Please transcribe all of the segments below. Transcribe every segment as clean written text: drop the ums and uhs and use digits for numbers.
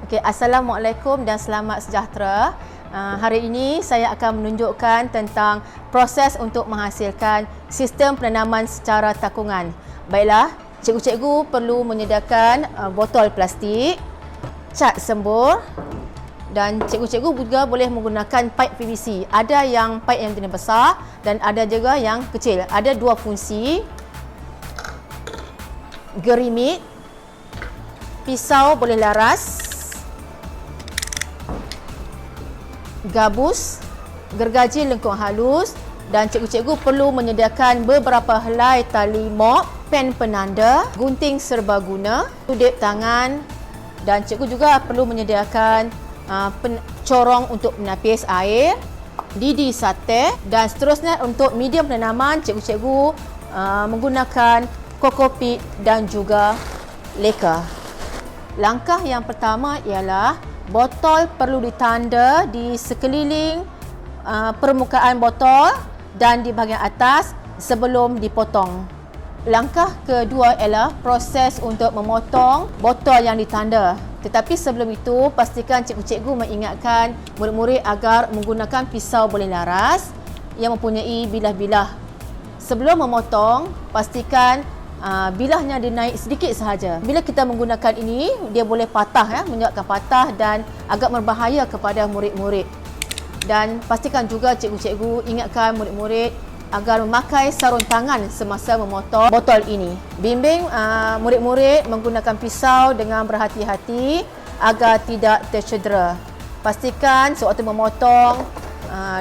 Okey, Assalamualaikum dan selamat sejahtera. Hari ini saya akan menunjukkan tentang proses untuk menghasilkan sistem penanaman secara takungan. Baiklah, cikgu-cikgu perlu menyediakan botol plastik, cat sembur dan cikgu-cikgu juga boleh menggunakan paip PVC. Ada yang paip yang jenis besar dan ada juga yang kecil. Ada dua fungsi, gerimit, pisau boleh laras, gabus, gergaji lengkung halus dan cikgu-cikgu perlu menyediakan beberapa helai tali mop, pen penanda, gunting serbaguna, tudip tangan dan cikgu juga perlu menyediakan corong untuk menapis air, lidi sate dan seterusnya. Untuk medium penanaman, cikgu-cikgu menggunakan kokopit dan juga leka. Langkah yang pertama ialah botol perlu ditanda di sekeliling permukaan botol dan di bahagian atas sebelum dipotong. Langkah kedua ialah proses untuk memotong botol yang ditanda. Tetapi sebelum itu, pastikan cikgu-cikgu mengingatkan murid-murid agar menggunakan pisau boleh laras yang mempunyai bilah-bilah. Sebelum memotong, pastikan bilahnya dinaik sedikit sahaja. Bila kita menggunakan ini, dia boleh patah, menyebabkan patah dan agak berbahaya kepada murid-murid. Dan pastikan juga cikgu-cikgu ingatkan murid-murid agar memakai sarung tangan semasa memotong botol ini. Bimbing murid-murid menggunakan pisau dengan berhati-hati agar tidak tercedera. Pastikan sewaktu memotong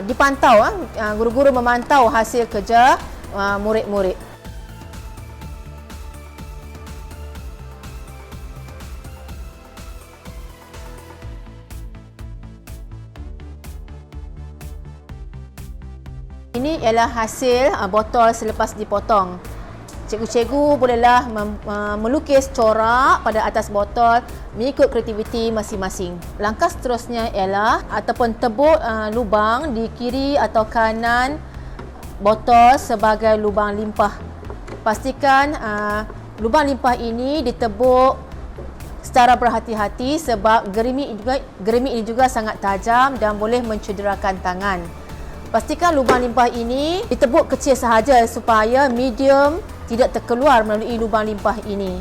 dipantau, guru-guru memantau hasil kerja murid-murid. Ini ialah hasil botol selepas dipotong. Cikgu-cikgu bolehlah melukis corak pada atas botol mengikut kreativiti masing-masing. Langkah seterusnya ialah ataupun tebuk lubang di kiri atau kanan botol sebagai lubang limpah. Pastikan lubang limpah ini ditebuk secara berhati-hati sebab gerimit ini juga sangat tajam dan boleh mencederakan tangan. Pastikan lubang limpah ini ditebuk kecil sahaja supaya medium tidak terkeluar melalui lubang limpah ini.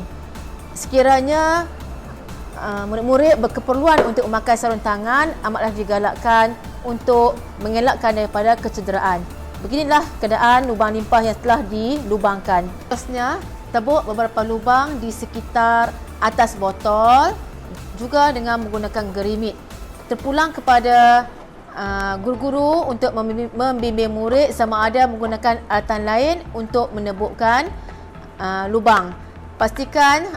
Sekiranya murid-murid berkeperluan untuk memakai sarung tangan, amatlah digalakkan untuk mengelakkan daripada kecederaan. Beginilah keadaan lubang limpah yang telah dilubangkan. Seterusnya, tebuk beberapa lubang di sekitar atas botol juga dengan menggunakan gerimit. Terpulang kepada guru-guru untuk membimbing murid sama ada menggunakan alatan lain untuk menebukkan lubang. Pastikan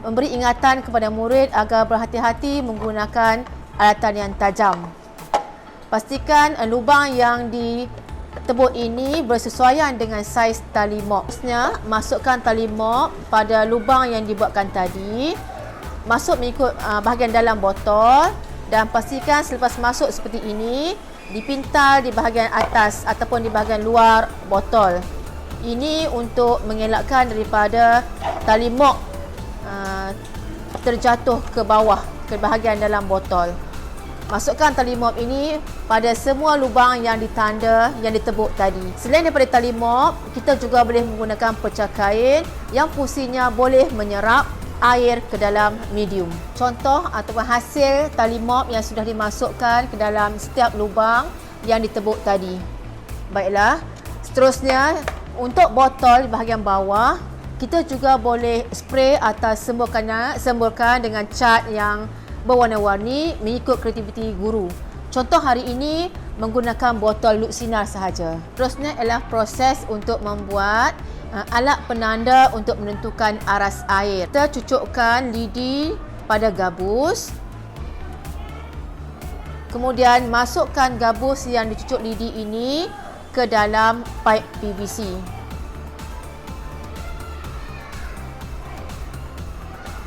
memberi ingatan kepada murid agar berhati-hati menggunakan alatan yang tajam. Pastikan lubang yang ditebuk ini bersesuaian dengan saiz tali mop. Seterusnya, masukkan tali mop pada lubang yang dibuatkan tadi. Masuk mengikut bahagian dalam botol. Dan pastikan selepas masuk seperti ini, dipintal di bahagian atas ataupun di bahagian luar botol. Ini untuk mengelakkan daripada tali mop terjatuh ke bawah, ke bahagian dalam botol. Masukkan tali mop ini pada semua lubang yang ditanda, yang ditebuk tadi. Selain daripada tali mop, kita juga boleh menggunakan pecah kain yang fungsinya boleh menyerap air ke dalam medium. Contoh ataupun hasil tali mop yang sudah dimasukkan ke dalam setiap lubang yang ditebuk tadi. Baiklah, seterusnya untuk botol di bahagian bawah, kita juga boleh spray atau semburkan dengan cat yang berwarna-warni mengikut kreativiti guru. Contoh hari ini menggunakan botol luksinar sahaja. Seterusnya ialah proses untuk membuat alat penanda untuk menentukan aras air. Kita cucukkan lidi pada gabus. Kemudian masukkan gabus yang dicucuk lidi ini ke dalam paip PVC.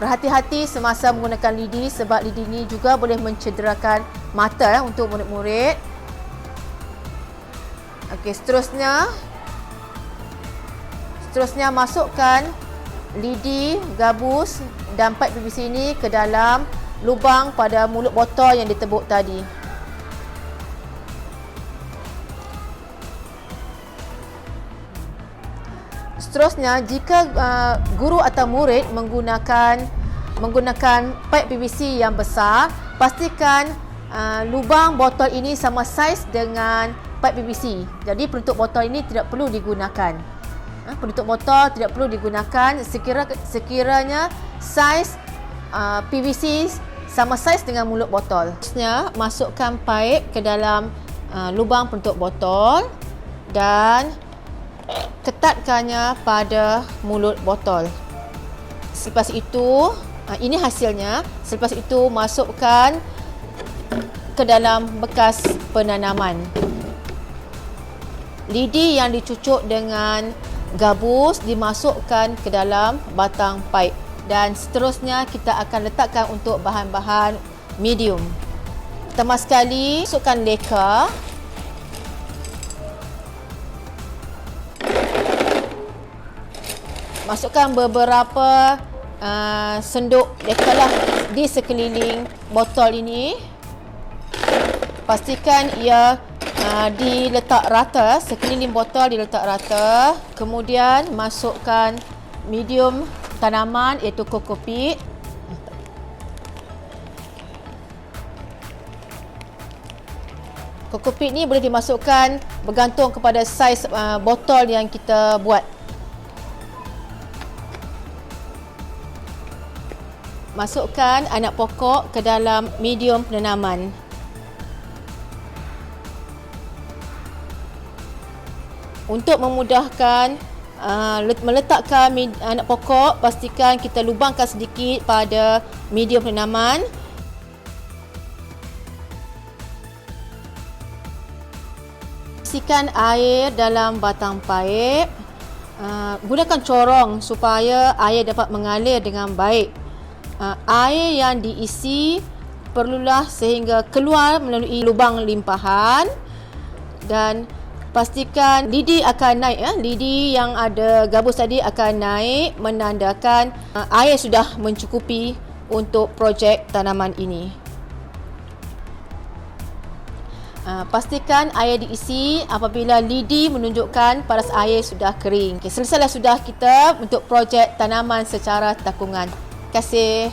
Berhati-hati semasa menggunakan lidi sebab lidi ini juga boleh mencederakan mata untuk murid-murid. Okey, seterusnya masukkan lidi, gabus dan paip PVC ini ke dalam lubang pada mulut botol yang ditebuk tadi. Seterusnya, jika guru atau murid menggunakan pipe PVC yang besar, pastikan lubang botol ini sama saiz dengan pipe PVC. Jadi penutup botol ini tidak perlu digunakan. Penutup botol tidak perlu digunakan sekiranya saiz PVC sama saiz dengan mulut botol. Seterusnya, masukkan pipe ke dalam lubang penutup botol dan ketatkannya pada mulut botol. Selepas itu, ini hasilnya. Selepas itu, masukkan ke dalam bekas penanaman. Lidi yang dicucuk dengan gabus dimasukkan ke dalam batang pipe dan seterusnya kita akan letakkan untuk bahan-bahan medium. Pertama sekali, masukkan leka. Masukkan beberapa senduk leka lah di sekeliling botol ini. Pastikan ia diletak rata, sekeliling botol diletak rata. Kemudian masukkan medium tanaman iaitu kokopit. Kokopit ni boleh dimasukkan bergantung kepada saiz botol yang kita buat. Masukkan anak pokok ke dalam medium penanaman. Untuk memudahkan meletakkan anak pokok, pastikan kita lubangkan sedikit pada medium penanaman. Isikan air dalam batang paip. Gunakan corong supaya air dapat mengalir dengan baik. Air yang diisi perlulah sehingga keluar melalui lubang limpahan dan pastikan lidi akan naik. Lidi yang ada gabus tadi akan naik menandakan air sudah mencukupi untuk projek tanaman ini. Pastikan air diisi apabila lidi menunjukkan paras air sudah kering. Selesailah sudah kita untuk projek tanaman secara takungan. Terima kasih.